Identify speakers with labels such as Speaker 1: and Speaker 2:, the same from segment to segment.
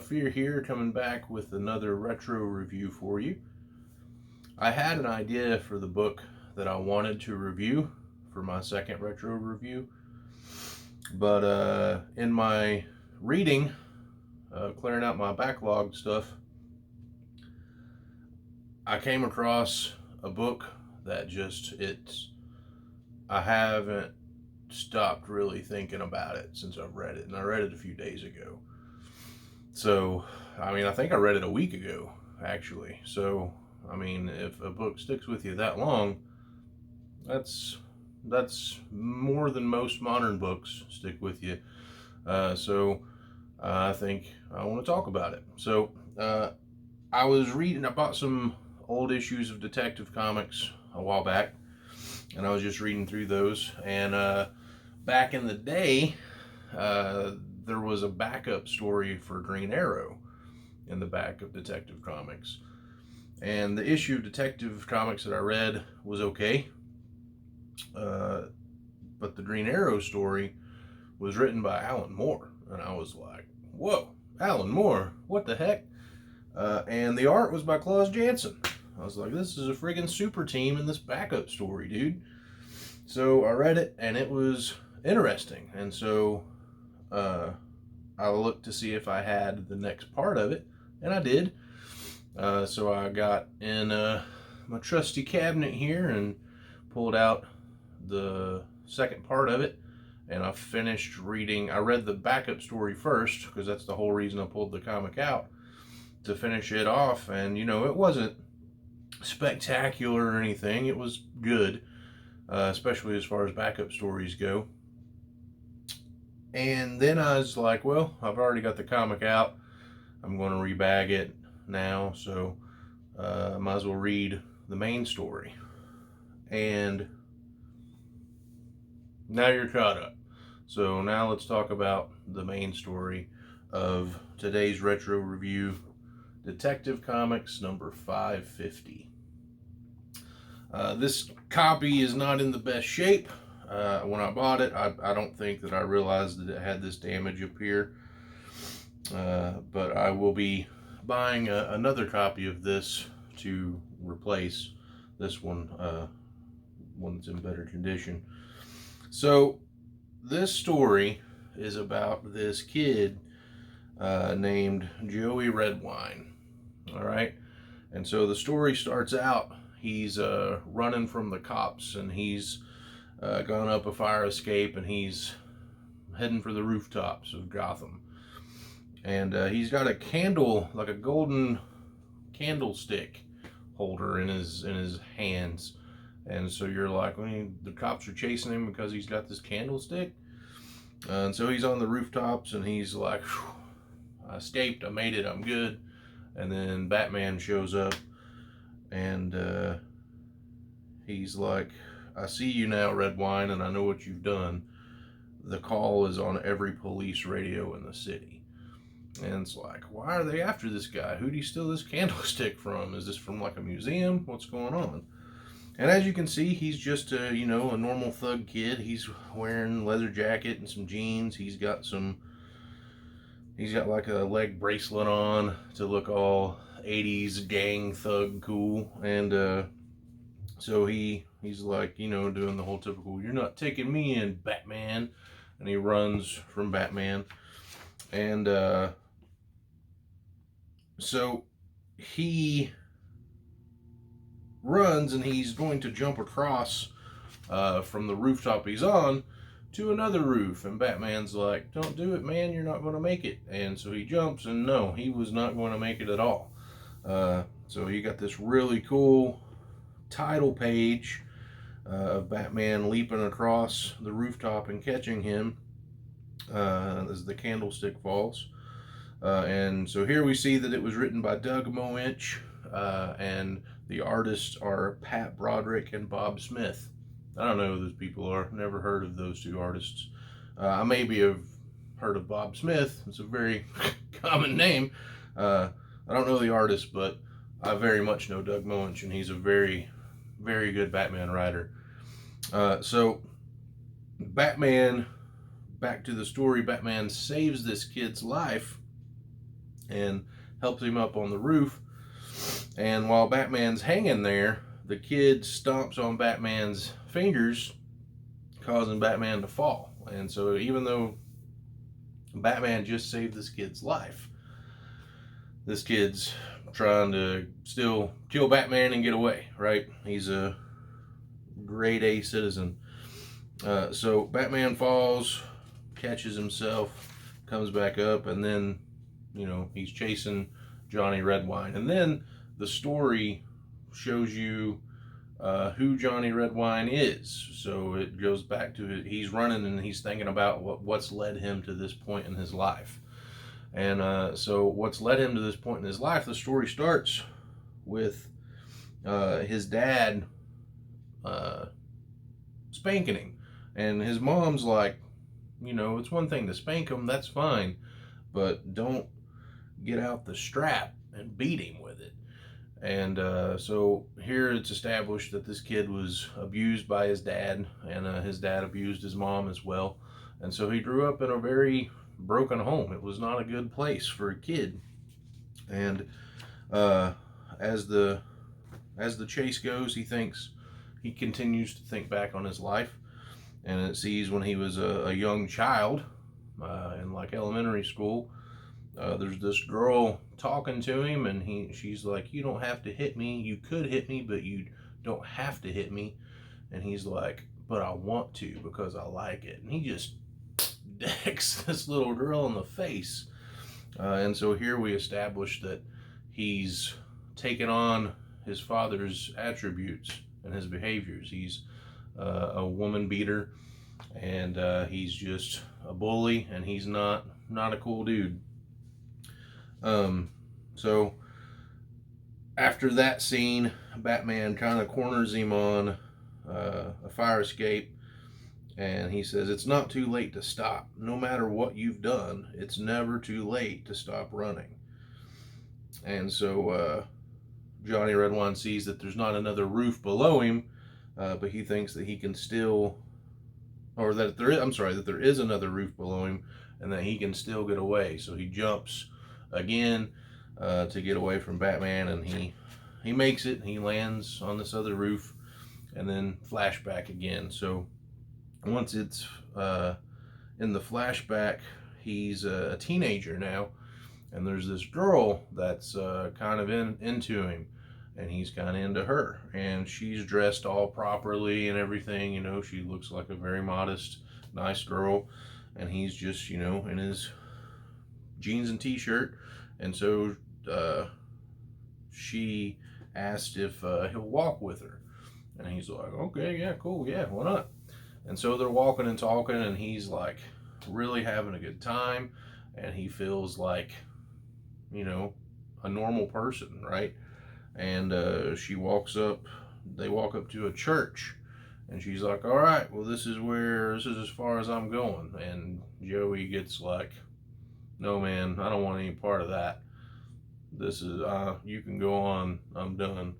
Speaker 1: Fear here, coming back with another retro review for you. I had an idea for the book that I wanted to review for my second retro review, but in my reading, clearing out my backlog stuff, I came across a book that I haven't stopped really thinking about it since I've read it, and I read it a few days ago. So, I think I read it a week ago, actually. So, if a book sticks with you that long, that's more than most modern books stick with you. So, I think I want to talk about it. So, I bought some old issues of Detective Comics a while back, and I was just reading through those. And back in the day, there was a backup story for Green Arrow in the back of Detective Comics. And the issue of Detective Comics that I read was okay. But the Green Arrow story was written by Alan Moore. And I was like, whoa, Alan Moore, what the heck? And the art was by Klaus Janson. I was like, this is a friggin' super team in this backup story, dude. So I read it, and it was interesting. And so I looked to see if I had the next part of it, and I did. So I got in my trusty cabinet here and pulled out the second part of it, and I finished reading. I read the backup story first, because that's the whole reason I pulled the comic out, to finish it off. And it wasn't spectacular or anything. It was good, especially as far as backup stories go. And then I was like, well, I've already got the comic out. I'm going to rebag it now, so I might as well read the main story. And now you're caught up. So now let's talk about the main story of today's retro review, Detective Comics number 550. This copy is not in the best shape. When I bought it, I don't think that I realized that it had this damage up here. But I will be buying another copy of this to replace this one, one that's in better condition. So this story is about this kid named Joey Redwine. All right. And so the story starts out, he's running from the cops, and he's gone up a fire escape, and he's heading for the rooftops of Gotham. And he's got a candle, like a golden candlestick holder in his hands. And so you're like, well, the cops are chasing him because he's got this candlestick. And so he's on the rooftops, and he's like, I escaped, I made it, I'm good. And then Batman shows up, and he's like, I see you now, Redwine, and I know what you've done. The call is on every police radio in the city. And it's like, why are they after this guy? Who do you steal this candlestick from? Is this from like a museum? What's going on? And as you can see, he's just a normal thug kid. He's wearing a leather jacket and some jeans. He's got like a leg bracelet on to look all 80s gang thug cool. And so he's like, doing the whole typical, you're not taking me in, Batman. And he runs from Batman. And so he runs, and he's going to jump across from the rooftop he's on to another roof. And Batman's like, don't do it, man, you're not going to make it. And so he jumps, and no, he was not going to make it at all. So you got this really cool title page of Batman leaping across the rooftop and catching him as the candlestick falls. And so here we see that it was written by Doug Moench, and the artists are Pat Broderick and Bob Smith. I don't know who those people are. Never heard of those two artists. I maybe have heard of Bob Smith. It's a very common name. I don't know the artist, but I very much know Doug Moench, and he's a very, very good Batman writer. So Batman, back to the story, Batman saves this kid's life and helps him up on the roof. And while Batman's hanging there, the kid stomps on Batman's fingers, causing Batman to fall. And so even though Batman just saved this kid's life, this kid's trying to still kill Batman and get away, right? He's a grade A citizen. So Batman falls, catches himself, comes back up, and then, he's chasing Johnny Redwine. And then the story shows you who Johnny Redwine is. So it goes back to it. He's running and he's thinking about what's led him to this point in his life. And so what's led him to this point in his life, the story starts with his dad spanking him. And his mom's like, it's one thing to spank him, that's fine, but don't get out the strap and beat him with it. And so here it's established that this kid was abused by his dad, and his dad abused his mom as well. And so he grew up in a very broken home. It was not a good place for a kid. And as the chase goes, he continues to think back on his life, and it sees when he was a young child in like elementary school. There's this girl talking to him, and she's like, "You don't have to hit me. You could hit me, but you don't have to hit me." And he's like, "But I want to because I like it." And he just decks this little girl in the face. And so here we establish that he's taken on his father's attributes and his behaviors. He's a woman beater, and he's just a bully, and he's not a cool dude. So after that scene, Batman kind of corners him on a fire escape, and he says, "It's not too late to stop. No matter what you've done, it's never too late to stop running." And so Johnny Redwine sees that there's not another roof below him, but he thinks that he can still, or that there is another roof below him, and that he can still get away. So he jumps again to get away from Batman, and he makes it. He lands on this other roof, and then flashback again. So once it's in the flashback, he's a teenager now, and there's this girl that's kind of into him, and he's kind of into her, and she's dressed all properly and everything. She looks like a very modest, nice girl, and he's just in his jeans and t-shirt. And so she asked if he'll walk with her, and he's like, "Okay, yeah, cool, yeah, why not?" And so they're walking and talking, and he's like really having a good time, and he feels like a normal person, right? And they walk up to a church, and she's like, "All right, well, this is as far as I'm going." And Joey gets like, "No, man, I don't want any part of that. This is, you can go on, I'm done."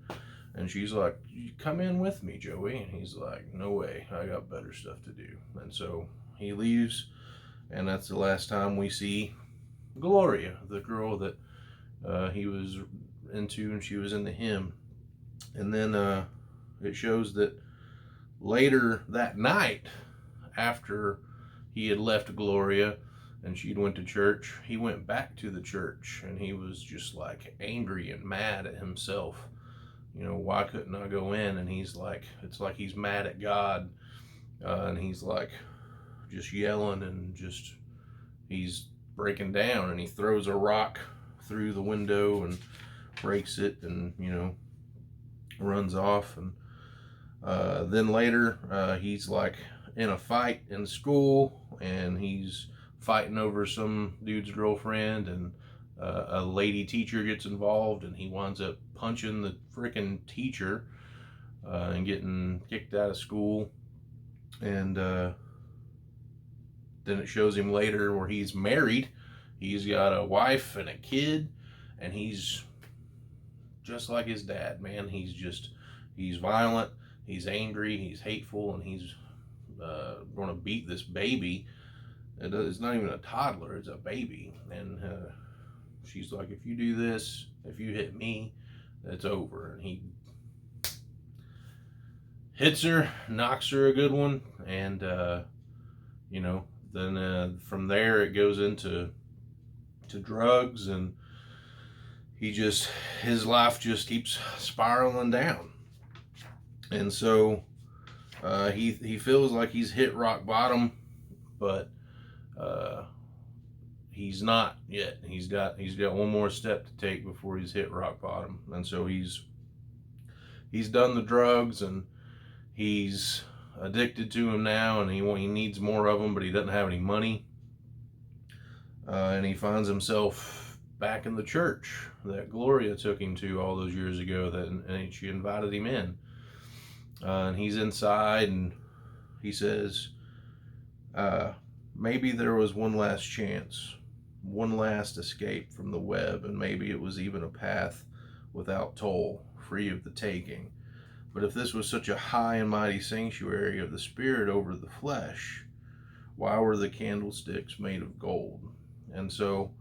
Speaker 1: And she's like, "You come in with me, Joey." And he's like, "No way, I got better stuff to do." And so he leaves, and that's the last time we see Gloria, the girl that he was into, and she was into him. And then it shows that later that night, after he had left Gloria and she'd went to church, he went back to the church, and he was just like angry and mad at himself. Why couldn't I go in? And he's like, it's like he's mad at God, and he's like just yelling, and just he's breaking down, and he throws a rock through the window and breaks it, and runs off. And then later he's like in a fight in school, and he's fighting over some dude's girlfriend, and a lady teacher gets involved, and he winds up punching the freaking teacher and getting kicked out of school. And then it shows him later where he's married. He's got a wife and a kid, and he's just like his dad, man. He's violent, he's angry, he's hateful, and he's going to beat this baby. It's not even a toddler, it's a baby. And she's like, if you do this, if you hit me, it's over. And he hits her, knocks her a good one, and then from there it goes into drugs, and his life just keeps spiraling down. And so he feels like he's hit rock bottom, but he's not yet. He's got one more step to take before he's hit rock bottom. And so he's done the drugs, and he's addicted to them now, and he needs more of them, but he doesn't have any money. And he finds himself back in the church that Gloria took him to all those years ago, and she invited him in. And he's inside, and he says, maybe there was one last chance, one last escape from the web, and maybe it was even a path without toll, free of the taking. But if this was such a high and mighty sanctuary of the spirit over the flesh, why were the candlesticks made of gold? And so,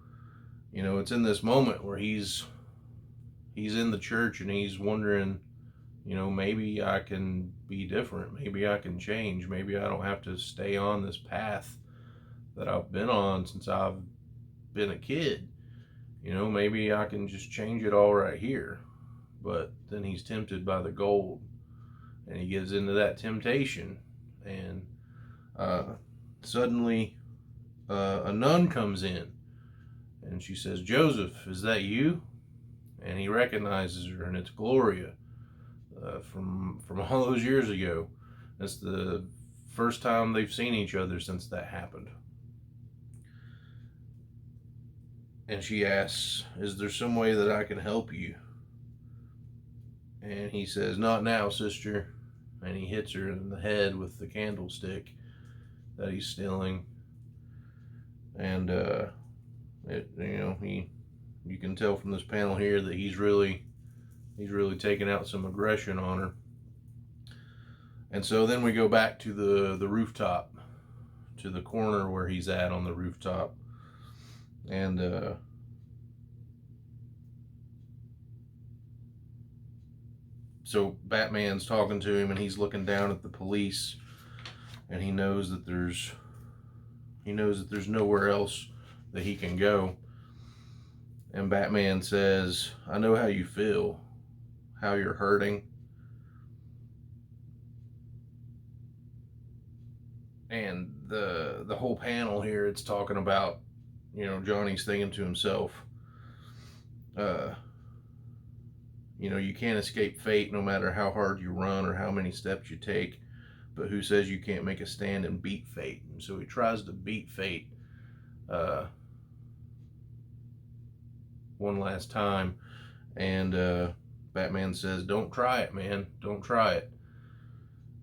Speaker 1: it's in this moment where he's in the church, and he's wondering, maybe I can be different. Maybe I can change. Maybe I don't have to stay on this path that I've been on since I've been a kid. Maybe I can just change it all right here. But then he's tempted by the gold, and he gives into that temptation, and suddenly a nun comes in, and she says, "Joseph, is that you?" And he recognizes her, and it's Gloria from all those years ago. That's the first time they've seen each other since that happened. And she asks, "Is there some way that I can help you?" And he says, "Not now, sister." And he hits her in the head with the candlestick that he's stealing. And you can tell from this panel here that he's really taking out some aggression on her. And so then we go back to the rooftop, to the corner where he's at on the rooftop. And so Batman's talking to him, and he's looking down at the police, and he knows that there's nowhere else that he can go. And Batman says, "I know how you feel, how you're hurting." And the whole panel here, it's talking about, Johnny's thinking to himself, you can't escape fate no matter how hard you run or how many steps you take, but who says you can't make a stand and beat fate? And so he tries to beat fate one last time, and Batman says, "Don't try it, man. Don't try it.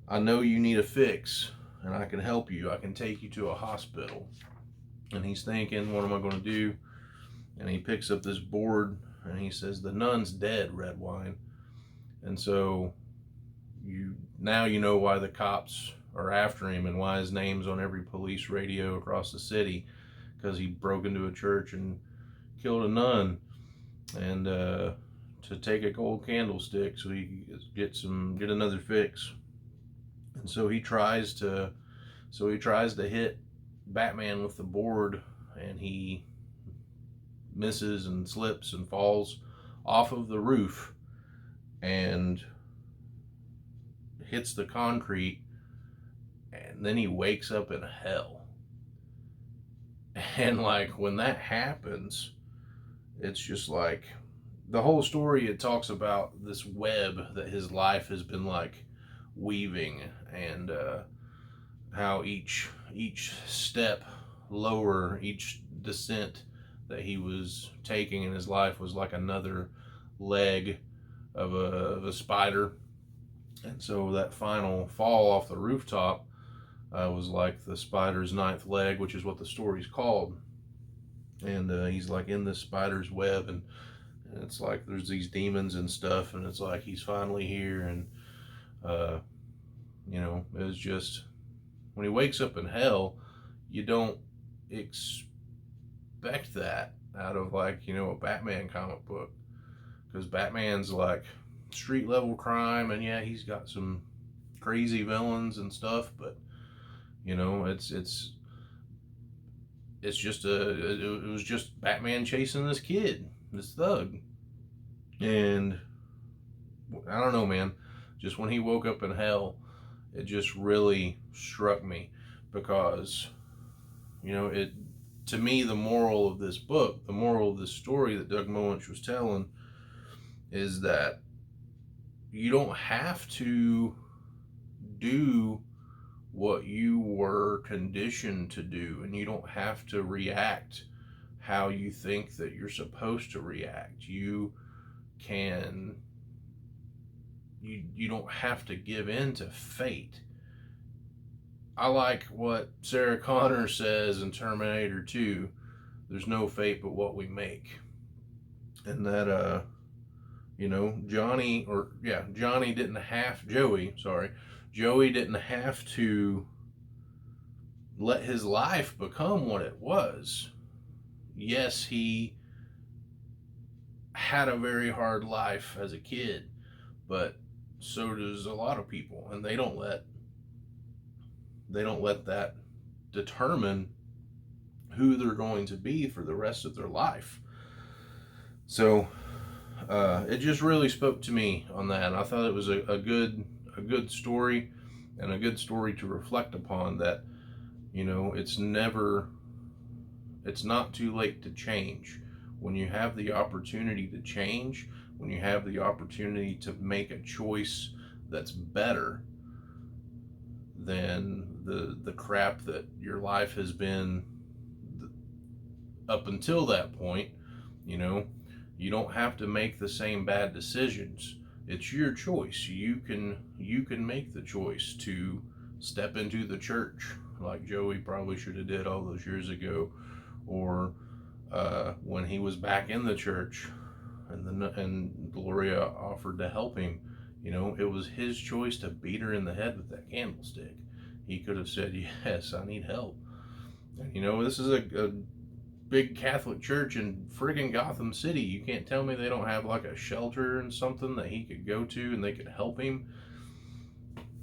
Speaker 1: I know you need a fix, and I can help you. I can take you to a hospital." And he's thinking, what am I going to do? And he picks up this board, and he says, "The nun's dead, Redwine." And so now you know why the cops are after him, and why his name's on every police radio across the city, because he broke into a church and killed a nun, and to take a gold candlestick so he could get another fix. And so he tries to hit Batman with the board, and he misses and slips and falls off of the roof and hits the concrete, and then he wakes up in hell. And when that happens, it's just like the whole story. It talks about this web that his life has been weaving, and how each step lower, each descent that he was taking in his life was like another leg of a spider. And so that final fall off the rooftop was like the spider's ninth leg, which is what the story's called. And he's in this spider's web, and it's like there's these demons and stuff, and it's like he's finally here. And it was just, when he wakes up in hell, you don't expect that. out of, like, you know, a Batman comic book, because Batman's like street level crime, and yeah, he's got some crazy villains and stuff, but you know, it's just it was just Batman chasing this kid, this thug. And I don't know, man, just when he woke up in hell, it just really struck me, because you know, it, to me, the moral of this book, the moral of this story that Doug Moench was telling, is that you don't have to do what you were conditioned to do, and you don't have to react how you think that you're supposed to react. You can, you don't have to give in to fate. I like what Sarah Connor says in Terminator 2, there's no fate but what we make. And that you know, Johnny didn't have, Joey didn't have to let his life become what it was. Yes, he had a very hard life as a kid, but so does a lot of people, and they don't let that determine who they're going to be for the rest of their life. So it just really spoke to me on that, and I thought it was a good story, and a good story to reflect upon, that you know, it's not too late to change. When you have the opportunity to change, when you have the opportunity to make a choice that's better than the crap that your life has been up until that point, you know, you don't have to make the same bad decisions. It's your choice. You can make the choice to step into the church like Joey probably should have did all those years ago, or when he was back in the church, and Gloria offered to help him. You know, it was his choice to beat her in the head with that candlestick. He could have said, "Yes, I need help." And you know, this is a big Catholic church in friggin' Gotham City. You can't tell me they don't have like a shelter and something that he could go to and they could help him.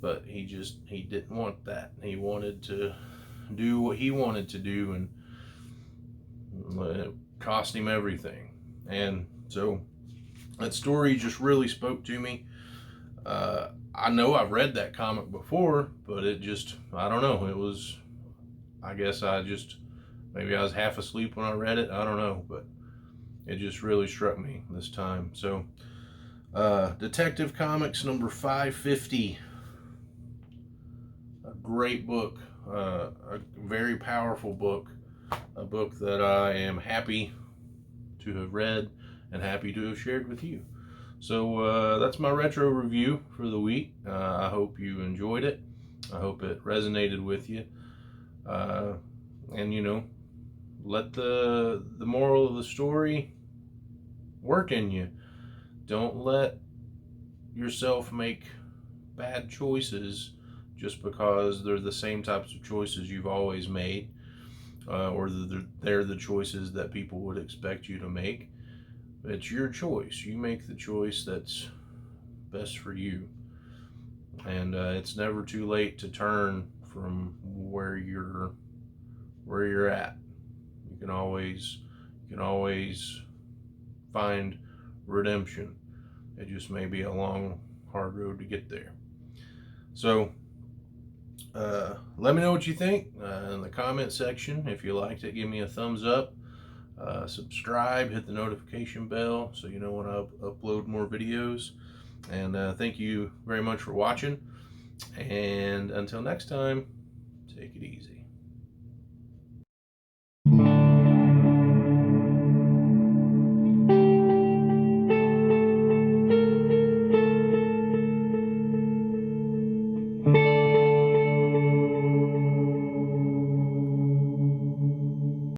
Speaker 1: But he didn't want that. He wanted to do what he wanted to do, and it cost him everything. And so that story just really spoke to me. I know I've read that comic before, but it just, I don't know. It was, I guess maybe I was half asleep when I read it. I don't know, but it just really struck me this time. So, Detective Comics number 550. A great book, a very powerful book, a book that I am happy to have read and happy to have shared with you. So that's my retro review for the week. I hope you enjoyed it. I hope it resonated with you. And you know, let the moral of the story work in you. Don't let yourself make bad choices just because they're the same types of choices you've always made, or they're the choices that people would expect you to make. It's your choice. You make the choice that's best for you. And it's never too late to turn from where you're at. You can always find redemption. It just may be a long, hard road to get there. So let me know what you think in the comment section. If you liked it, give me a thumbs up. Subscribe, hit the notification bell so you know when I upload more videos. And thank you very much for watching. And until next time, take it easy.